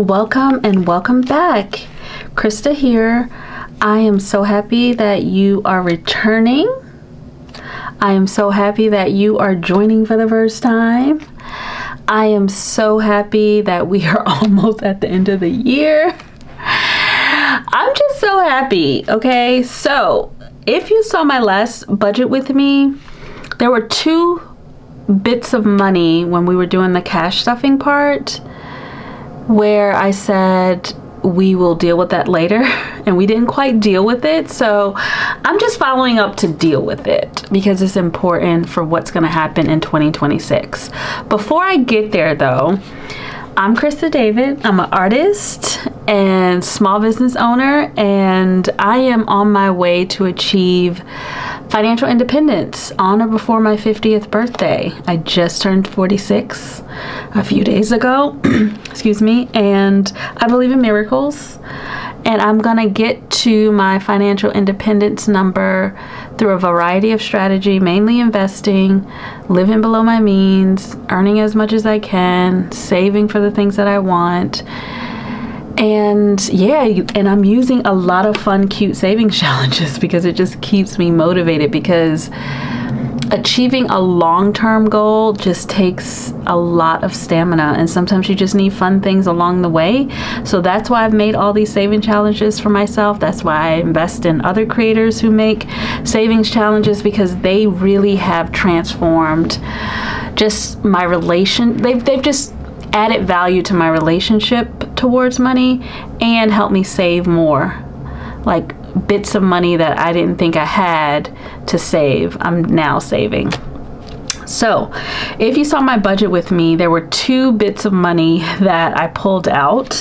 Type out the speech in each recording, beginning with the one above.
Welcome and welcome back. Christa here. I am so happy that you are returning. I am so happy that you are joining for the first time. I am so happy that we are almost at the end of the year. I'm just so happy. Okay, so if you saw my last budget with me, there were two bits of money when we were doing the cash stuffing part where I said we will deal with that later, and we didn't quite deal with it. So I'm just following up to deal with it because it's important for what's going to happen in 2026. Before I get there though, I'm Christa David. I'm an artist and small business owner, and I am on my way to achieve financial independence on or before my 50th birthday. I just turned 46 a few days ago, excuse me, and I believe in miracles. And I'm gonna get to my financial independence number through a variety of strategy, mainly investing, living below my means, earning as much as I can, saving for the things that I want. And yeah, and I'm using a lot of fun, cute savings challenges because it just keeps me motivated, because achieving a long-term goal just takes a lot of stamina, and sometimes you just need fun things along the way. So that's why I've made all these saving challenges for myself. That's why I invest in other creators who make savings challenges, because they really have transformed just my relation. They've just added value to my relationship towards money and helped me save more. Like bits of money that I didn't think I had to save, I'm now saving. So if you saw my budget with me, there were two bits of money that I pulled out.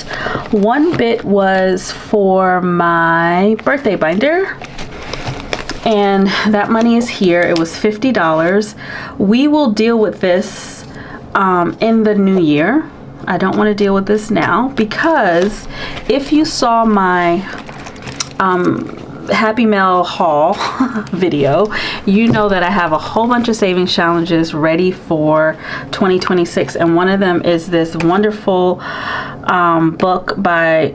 One bit was for my birthday binder, and that money is here. It was $50. We will deal with this in the new year. I don't want to deal with this now, because if you saw my Happy Mail haul video, you know that I have a whole bunch of savings challenges ready for 2026, and one of them is this wonderful book by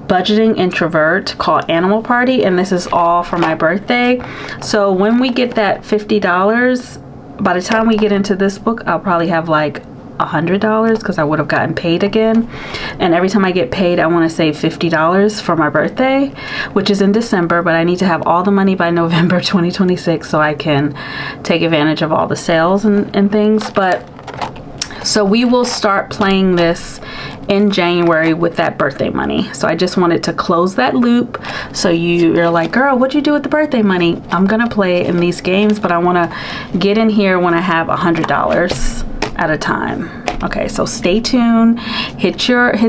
budgeting introvert called Animal Party, and this is all for my birthday. So when we get that $50, by the time we get into this book, I'll probably have like $100, because I would have gotten paid again. And every time I get paid, I want to save $50 for my birthday, which is in December, but I need to have all the money by November 2026 so I can take advantage of all the sales and things. But so we will start playing this in January with that birthday money. So I just wanted to close that loop. So you're like, girl, what'd you do with the birthday money? I'm gonna play in these games, but I want to get in here when I have $100 at a time. Okay, so stay tuned. Hit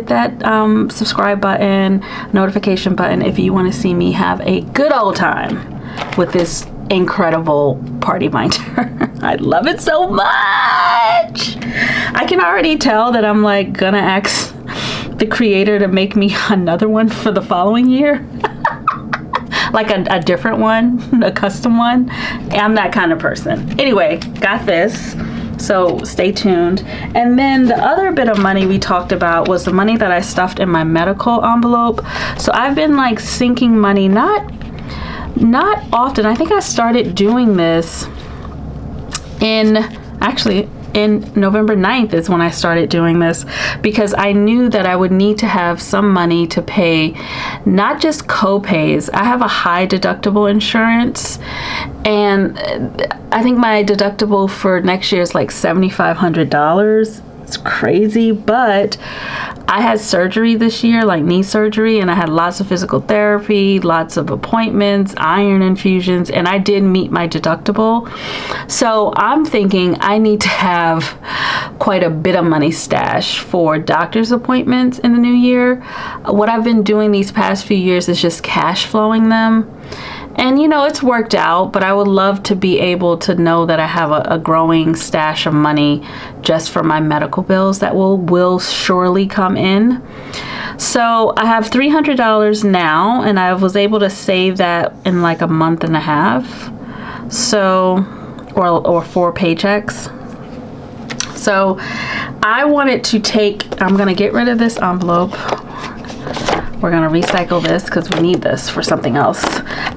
that subscribe button, notification button, if you want to see me have a good old time with this incredible party binder. I love it so much. I can already tell that I'm like gonna ask the creator to make me another one for the following year. Like a different one, a custom one. I'm that kind of person. Anyway, got this. So stay tuned. And then the other bit of money we talked about was the money that I stuffed in my medical envelope. So I've been like sinking money, not often. I think I started doing this in November 9th is when I started doing this, because I knew that I would need to have some money to pay not just co-pays. I have a high deductible insurance, and I think my deductible for next year is like $7,500. It's crazy, but I had surgery this year, like knee surgery, and I had lots of physical therapy, lots of appointments, iron infusions, and I did meet my deductible. So I'm thinking I need to have quite a bit of money stashed for doctor's appointments in the new year. What I've been doing these past few years is just cash flowing them. And you know, it's worked out, but I would love to be able to know that I have a growing stash of money just for my medical bills that will surely come in. So I have $300 now, and I was able to save that in like a month and a half. So, or 4 paychecks. So I wanted to I'm gonna get rid of this envelope. We're gonna recycle this because we need this for something else.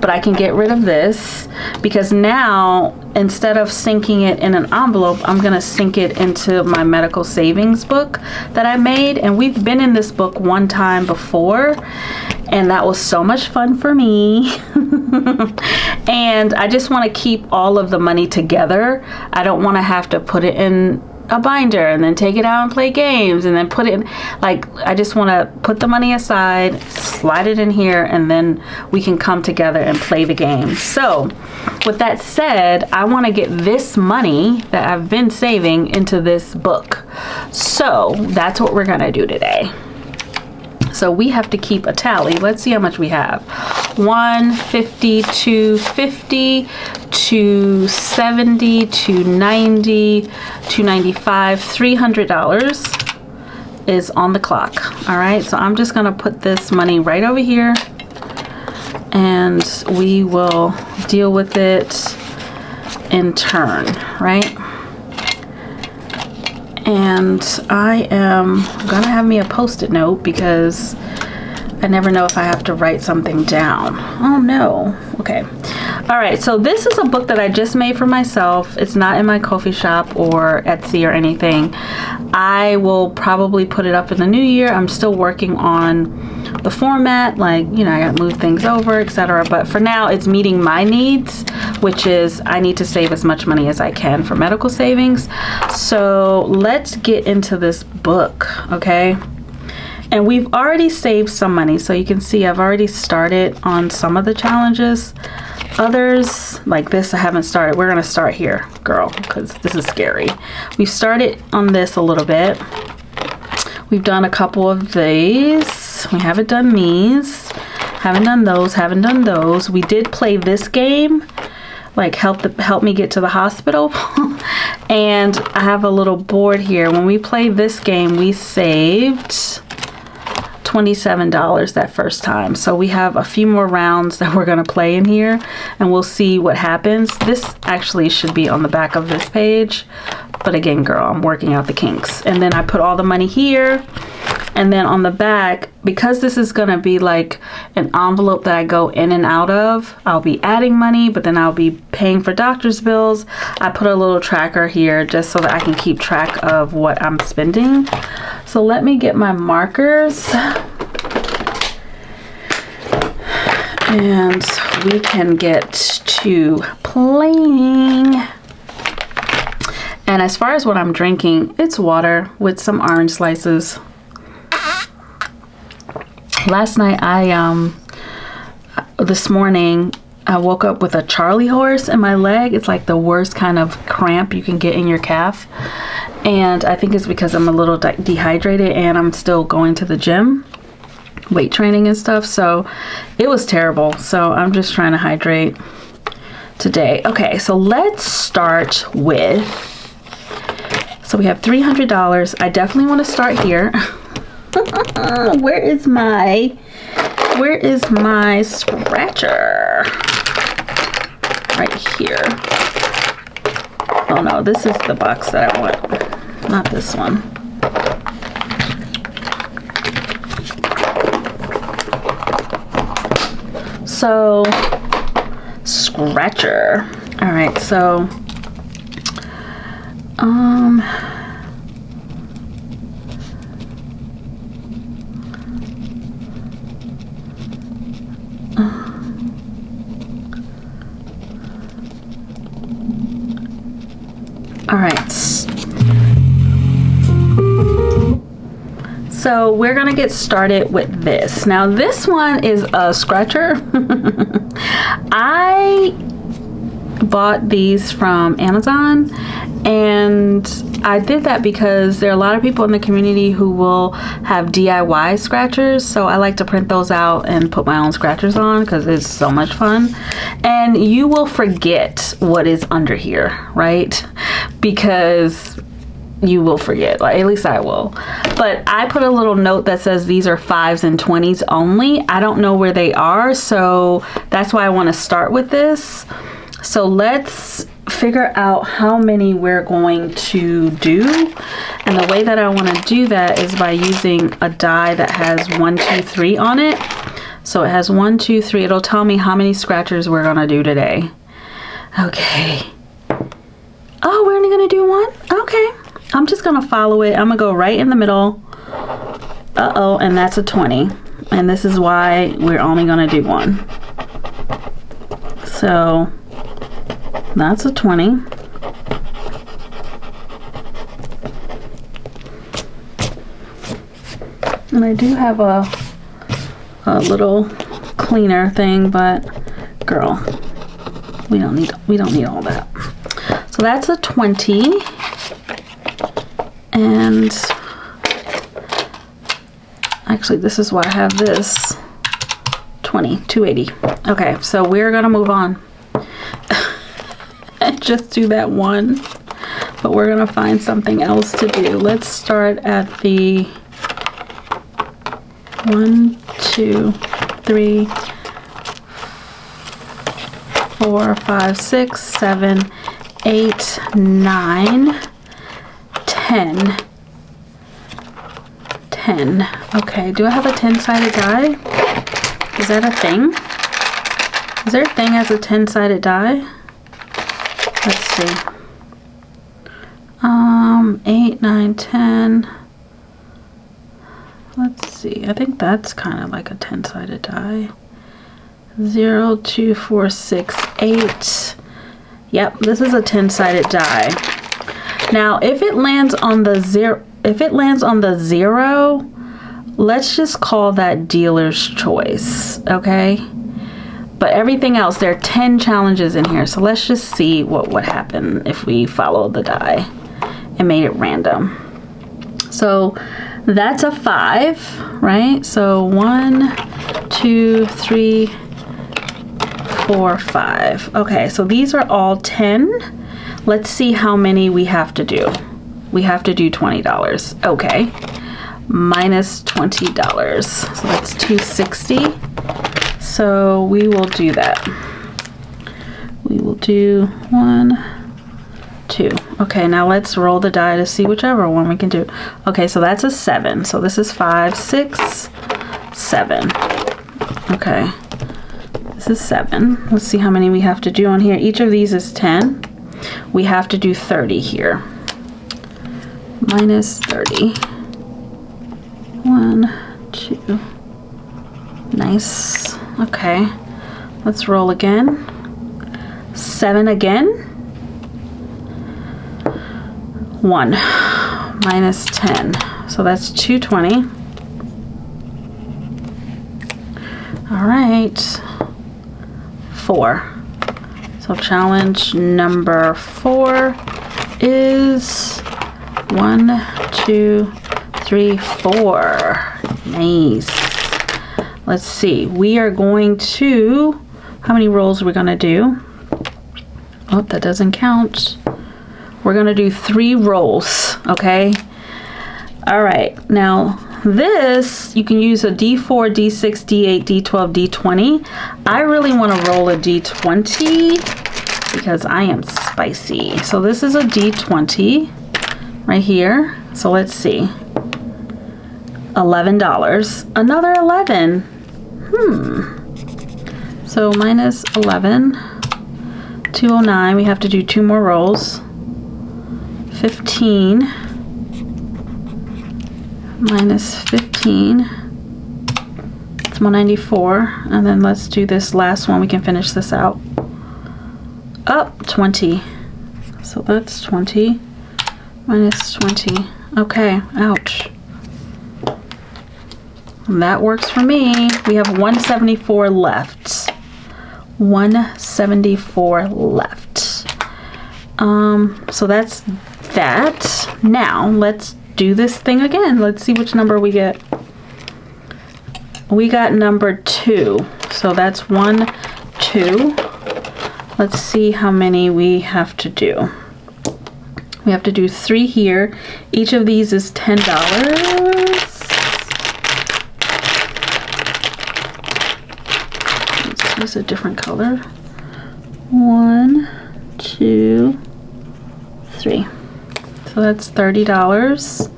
But I can get rid of this because now, instead of sinking it in an envelope, I'm gonna sink it into my medical savings book that I made. And we've been in this book one time before, and that was so much fun for me. And I just wanna keep all of the money together. I don't wanna have to put it in a binder and then take it out and play games and then put it in, like, I just want to put the money aside, slide it in here, and then we can come together and play the game. So with that said, I want to get this money that I've been saving into this book. So that's what we're gonna do today. So we have to keep a tally. Let's see how much we have. 150, 250, 270, 290, 295, $300 is on the clock. All right, so I'm just gonna put this money right over here and we will deal with it in turn, right? And I am gonna have me a post-it note because I never know if I have to write something down. Oh no. Okay. All right, so this is a book that I just made for myself. It's not in my coffee shop or Etsy or anything. I will probably put it up in the new year. I'm still working on the format, like, you know, I got to move things over, etc. But for now, it's meeting my needs, which is I need to save as much money as I can for medical savings. So let's get into this book, okay? And we've already saved some money. So you can see I've already started on some of the challenges. Others, like this, I haven't started. We're gonna start here, girl, because this is scary. We've started on this a little bit. We've done a couple of these. We haven't done these. Haven't done those, haven't done those. We did play this game, like help me get to the hospital. And I have a little board here. When we played this game, we saved $27 that first time. So we have a few more rounds that we're going to play in here and we'll see what happens. This actually should be on the back of this page, but again, girl, I'm working out the kinks. And then I put all the money here, and then on the back, because this is going to be like an envelope that I go in and out of, I'll be adding money, but then I'll be paying for doctor's bills. I put a little tracker here just so that I can keep track of what I'm spending. So let me get my markers and we can get to playing. And as far as what I'm drinking, it's water with some orange slices. Last night this morning, I woke up with a Charlie horse in my leg. It's like the worst kind of cramp you can get in your calf. And I think it's because I'm a little dehydrated and I'm still going to the gym, weight training and stuff. So it was terrible. So I'm just trying to hydrate today. Okay, so let's start with, so we have $300. I definitely want to start here. Where is my scratcher? Right here. Oh no, this is the box that I want, not this one. So, scratcher. All right, so, all right, so we're gonna get started with this. Now this one is a scratcher. I bought these from Amazon, and I did that because there are a lot of people in the community who will have DIY scratchers, so I like to print those out and put my own scratchers on because it's so much fun. And you will forget what is under here, right? Because you will forget, like at least I will. But I put a little note that says these are 5s and 20s only. I don't know where they are, so that's why I want to start with this. So let's figure out how many we're going to do. And the way that I want to do that is by using a die that has 1, 2, 3 on it. So it has 1, 2, 3. It'll tell me how many scratchers we're going to do today. Okay. Oh, we're only going to do one? Okay. I'm just going to follow it. I'm going to go right in the middle. Uh-oh, and that's a 20. And this is why we're only going to do one. So that's a 20. And I do have a little cleaner thing, but girl, we don't need all that. So that's a 20. And actually, this is why I have this 20, 280. Okay, so we're gonna move on and just do that one, but we're gonna find something else to do. Let's start at the 1, 2, 3, 4, 5, 6, 7, 8, 9, 10. 10. Okay, do I have a 10-sided die? Is that a thing? Is there a thing as a 10-sided die? Let's see. 8, 9, 10. Let's see. I think that's kind of like a 10-sided die. 0, 2, 4, 6, 8. Yep, this is a 10-sided die. Now, if it lands on the 0, let's just call that dealer's choice, okay? But everything else, there are 10 challenges in here, so let's just see what would happen if we followed the die and made it random. So that's a 5, right? So 1, 2, 3, 4, 5. Okay, so these are all 10. Let's see how many we have to do. We have to do $20. Okay. Minus $20. So that's $260. So we will do that. We will do 1, 2. Okay, now let's roll the die to see whichever one we can do. Okay, so that's a 7. So this is 5, 6, 7. Okay. This is 7. Let's see how many we have to do on here. Each of these is 10. We have to do 30 here. Minus 30. 1, 2. Nice. Okay. Let's roll again. 7 again. 1. Minus 10. So that's 220. All right. 4. So challenge number 4 is 1, 2, 3, 4. Nice. Let's see. We are going to, how many rolls are we going to do? Oh, that doesn't count. We're going to do 3 rolls, okay? All right. Now, this, you can use a D4, D6, D8, D12, D20. I really want to roll a D20 because I am spicy. So this is a D20 right here. So let's see. $11. Another 11. So minus 11. 209. We have to do 2 more rolls. 15. Minus 15. It's 194. And then let's do this last one. We can finish this out. Up 20. So that's 20. Minus 20. Okay, ouch. That works for me. We have 174 left. 174 left. So that's that. Now let's do this thing again. Let's see which number we get. We got number 2. So that's 1, 2. Let's see how many we have to do. We have to do 3 here. Each of these is $10. Let's use a different color. 1, 2, 3. So that's $30.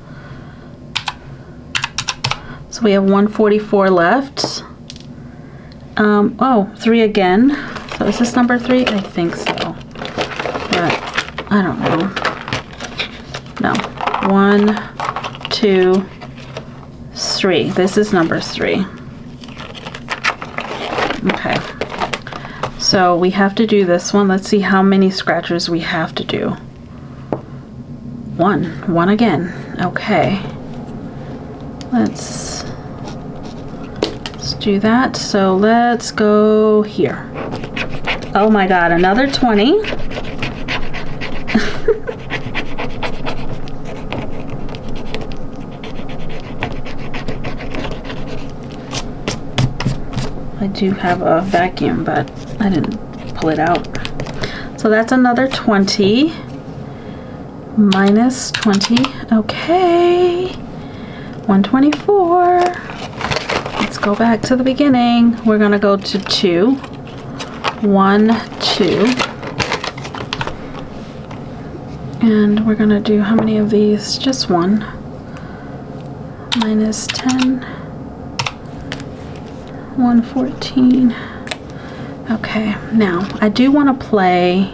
So we have 144 left. Oh, 3 again. So is this number 3? I think so. But I don't know. No. 1, 2, 3. This is number 3. Okay. So we have to do this one. Let's see how many scratchers we have to do. 1 again. Okay. Let's do that. So let's go here. Oh my God, another 20. I do have a vacuum, but I didn't pull it out. So that's another 20. Minus 20. Okay. 124. Let's go back to the beginning. We're gonna go to 2. 1, 2. And we're gonna do how many of these? Just 1. Minus 10. 114. Okay, now I do want to play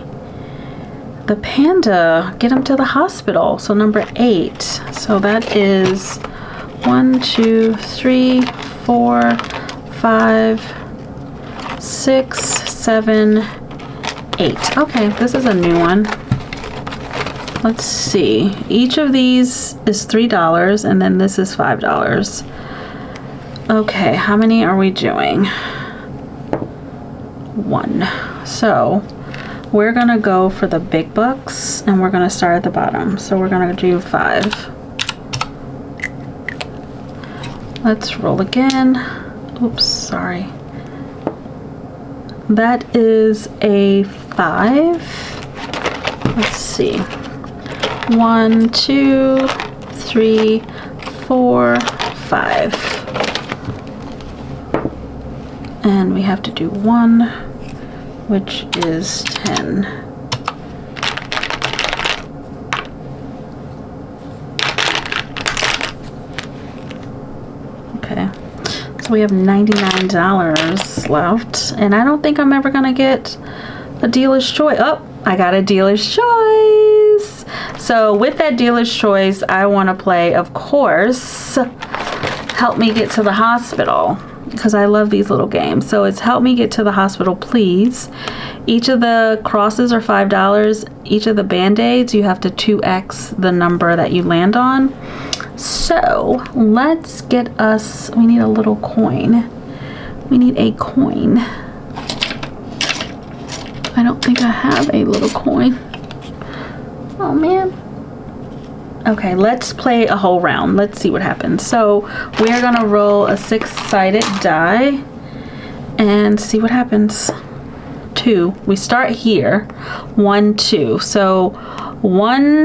the panda, get him to the hospital. So number 8. So that is 1, 2, 3, 4, 5, 6, 7, 8. Okay, this is a new one. Let's see. Each of these is $3 and then this is $5. Okay, how many are we doing? 1. So we're gonna go for the big bucks and we're gonna start at the bottom. So we're gonna do 5. Let's roll again. Oops, sorry. That is a 5. Let's see. 1, 2, 3, 4, 5. And we have to do 1, which is 10. Okay, so we have $99 left, and I don't think I'm ever gonna get a dealer's choice. Oh, I got a dealer's choice. So with that dealer's choice, I want to play, of course, Help Me Get to the Hospital, because I love these little games. So it's Help Me Get to the Hospital, Please. Each of the crosses are $5. Each of the band-aids, you have to 2x the number that you land on. So let's get us, we need a little coin. We need a coin. I don't think I have a little coin. Oh man. Okay, let's play a whole round. Let's see what happens. So we're gonna roll a 6-sided die and see what happens. 2. We start here. 1, 2. So 1,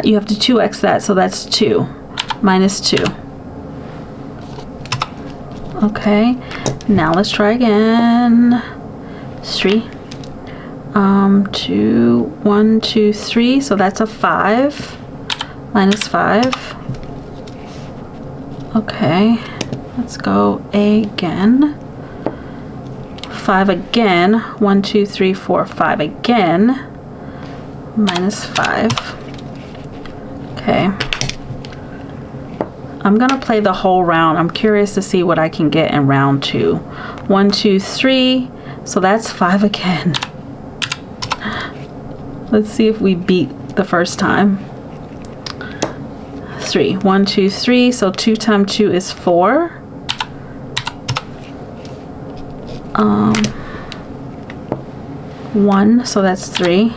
you have to 2x that, so that's 2. Minus 2. Okay, now let's try again. 3. 2, 1, 2, 3. So that's a 5. Minus 5. Okay, let's go again. 5 again. 1, 2, 3, 4, 5 again. Minus 5. Okay. I'm gonna play the whole round. I'm curious to see what I can get in round 2. 1, 2, 3. So that's 5 again. Let's see if we beat the first time. 3. 1, 2, 3. So 2 times 2 is 4. 1. So that's 3.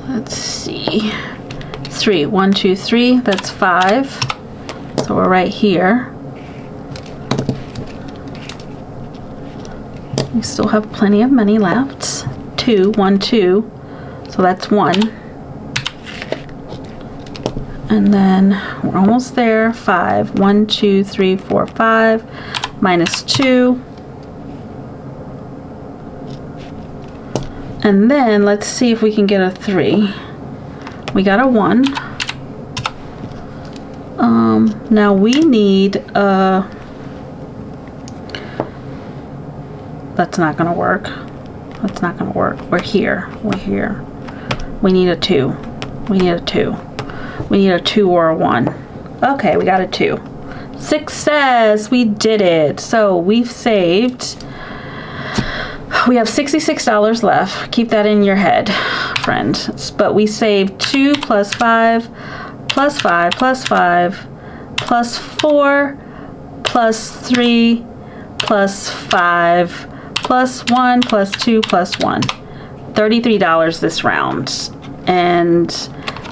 Let's see. 3. 1, 2, 3. That's 5. So we're right here. We still have plenty of money left. 2. 1, 2. So that's 1. And then we're almost there. 5. 1, 2, 3, 4, 5. Minus 2. And then let's see if we can get a 3. We got a 1. Now we need a... That's not gonna work. That's not gonna work. We're here. We're here. We need a 2. We need a 2. We need a 2 or a 1. Okay, we got a 2. Success! We did it. So we've saved... We have $66 left. Keep that in your head, friend. But we saved 2 plus 5 plus 5 plus 5 plus 4 plus 3 plus 5 plus 1 plus 2 plus 1. $33 this round. And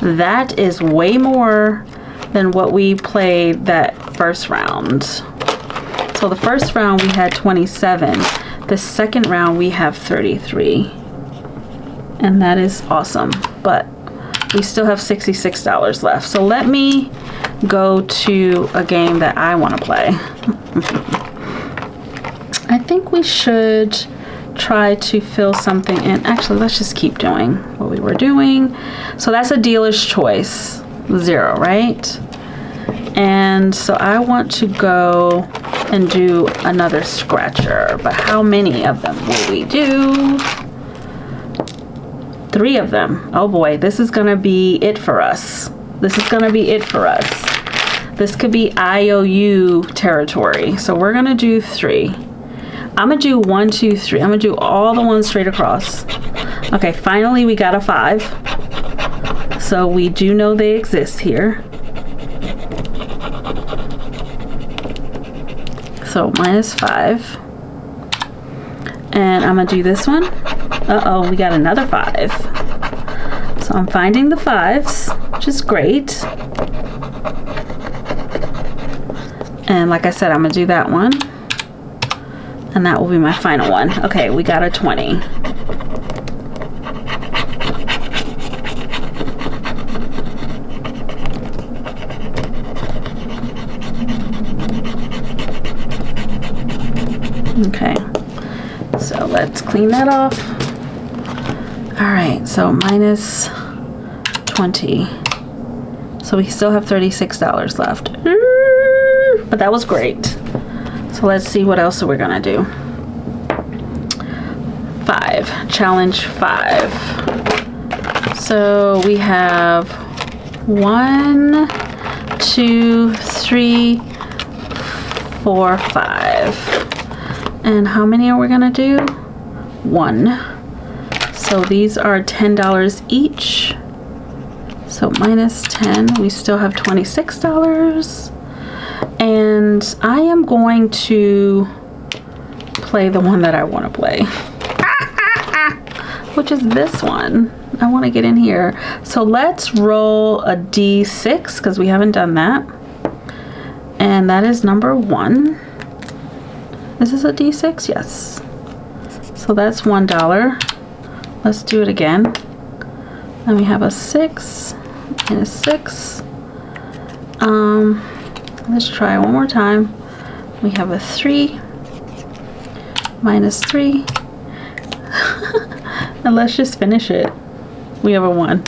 that is way more than what we played that first round. So the first round we had 27. The second round we have 33. And that is awesome. But we still have $66 left. So let me go to a game that I want to play. I think we should try to fill something in. Actually, let's just keep doing what we were doing. So that's a dealer's choice. 0, right? And so I want to go and do another scratcher. But how many of them will we do? 3 of them. Oh boy, this is gonna be it for us. This is gonna be it for us. This could be IOU territory. So we're gonna do 3. I'm gonna do 1, 2, 3. I'm gonna do all the ones straight across. Okay, finally we got a 5. So we do know they exist here. So minus 5. And I'm gonna do this one. Uh-oh, we got another 5. So I'm finding the 5s, which is great. And like I said, I'm gonna do that one. And that will be my final one. Okay, we got a 20. Okay, so let's clean that off. All right, so minus 20. So we still have $36 left. But that was great. So let's see what else we're gonna do. 5, challenge 5. So we have 1, 2, 3, 4, 5. And how many are we gonna do? 1. So these are $10 each. So minus 10, we still have $26. And I am going to play the one that I want to play, which is this one. I want to get in here. So let's roll a D6 because we haven't done that. And that is number 1. Is this a D6? Yes. So that's $1. Let's do it again. Then we have a 6 and a 6. Let's try one more time. We have a 3, minus 3. And let's just finish it. We have a 1.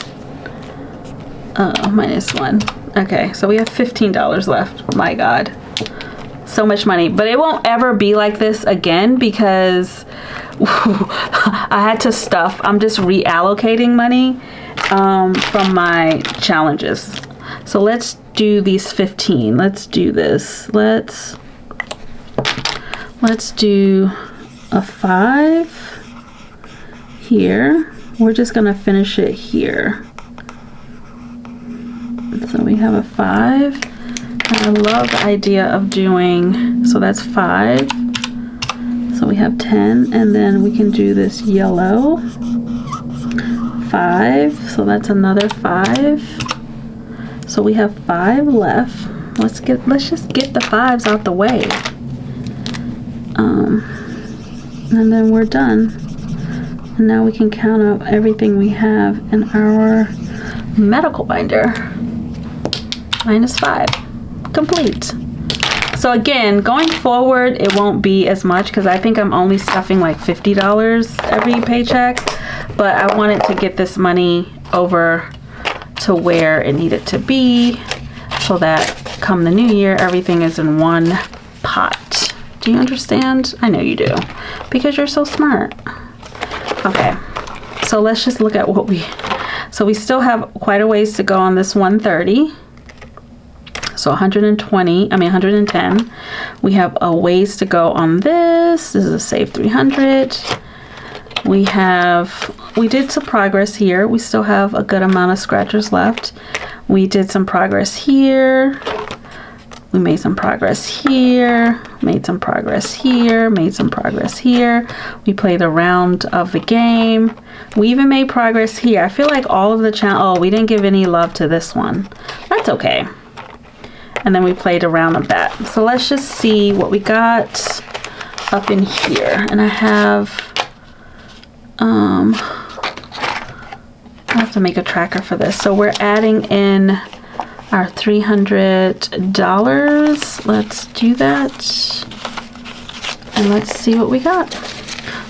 Minus 1. Okay, so we have $15 left. My God. So much money. But it won't ever be like this again because I had to stuff. I'm just reallocating money from my challenges. So let's do these 15. Let's do this. Let's do a 5 here. We're just gonna finish it here. So we have a 5. And I love the idea of doing, so that's 5. So we have 10, and then we can do this yellow 5. So that's another 5. So we have 5 left. Let's just get the 5s out the way. And then we're done. And now we can count up everything we have in our medical binder. Minus 5. Complete. So again, going forward, it won't be as much because I think I'm only stuffing like $50 every paycheck. but I wanted to get this money over to where it needed to be so that come the new year, everything is in one pot. Do you understand? I know you do, because you're so smart. Okay, so let's just look at what we still have quite a ways to go on this 130. So 110. We have a ways to go on this. This is a save 300. We did some progress here. We still have a good amount of scratchers left. We did some progress here. We made some progress here, made some progress here, made some progress here. We played a round of the game. We even made progress here. I feel like all of the oh, we didn't give any love to this one. That's okay. And then we played a round of that. So let's just see what we got up in here. And I have to make a tracker for this. So we're adding in our $300. Let's do that. And let's see what we got.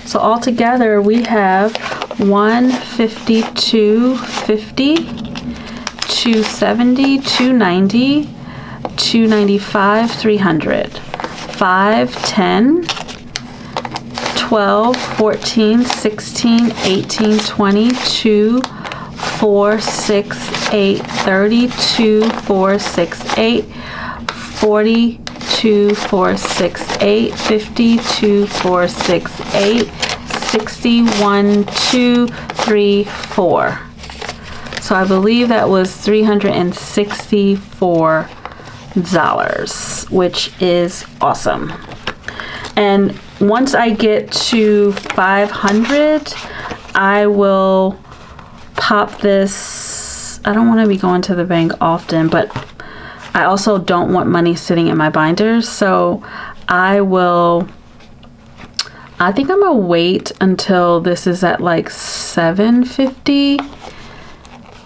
So all together we have 150, 250, 270, 290, 295, 300, 5, 10, 12, 14, 16, 18, 20, 2, 4, 6, 8, 32, 4, 6, 8, 40, 2, 4, 6, 8, 50, 2, 4, 6, 8, 60, 1, 2, 3, 4. So I believe that was $364, which is awesome. And once I get to 500, I will pop this. I don't want to be going to the bank often, but I also don't want money sitting in my binders. So I think I'm gonna wait until this is at like $750,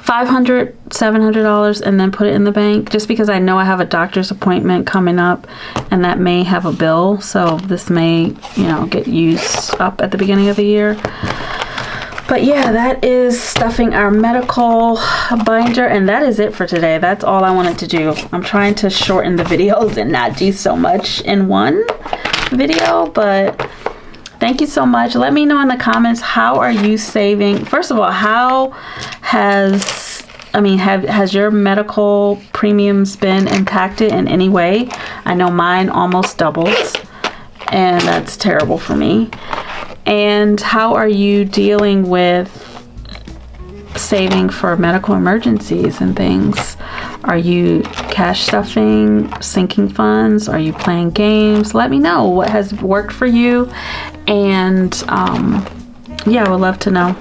$500, $700, and then put it in the bank, just because I know I have a doctor's appointment coming up and that may have a bill. So this may, you know, get used up at the beginning of the year. But yeah, that is stuffing our medical binder, and that is it for today. That's all I wanted to do. I'm trying to shorten the videos and not do so much in one video, but thank you so much. Let me know in the comments, how are you saving? First of all, how has your medical premiums been impacted in any way? I know mine almost doubled, and that's terrible for me. And how are you dealing with saving for medical emergencies and things? Are you cash stuffing, sinking funds? Are you playing games? Let me know what has worked for you. And yeah, I would love to know.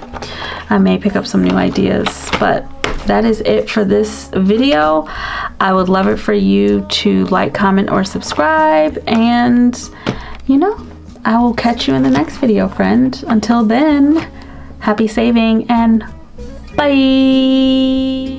I may pick up some new ideas, but that is it for this video. I would love it for you to like, comment, or subscribe. And you know, I will catch you in the next video, friend. Until then, happy saving and bye.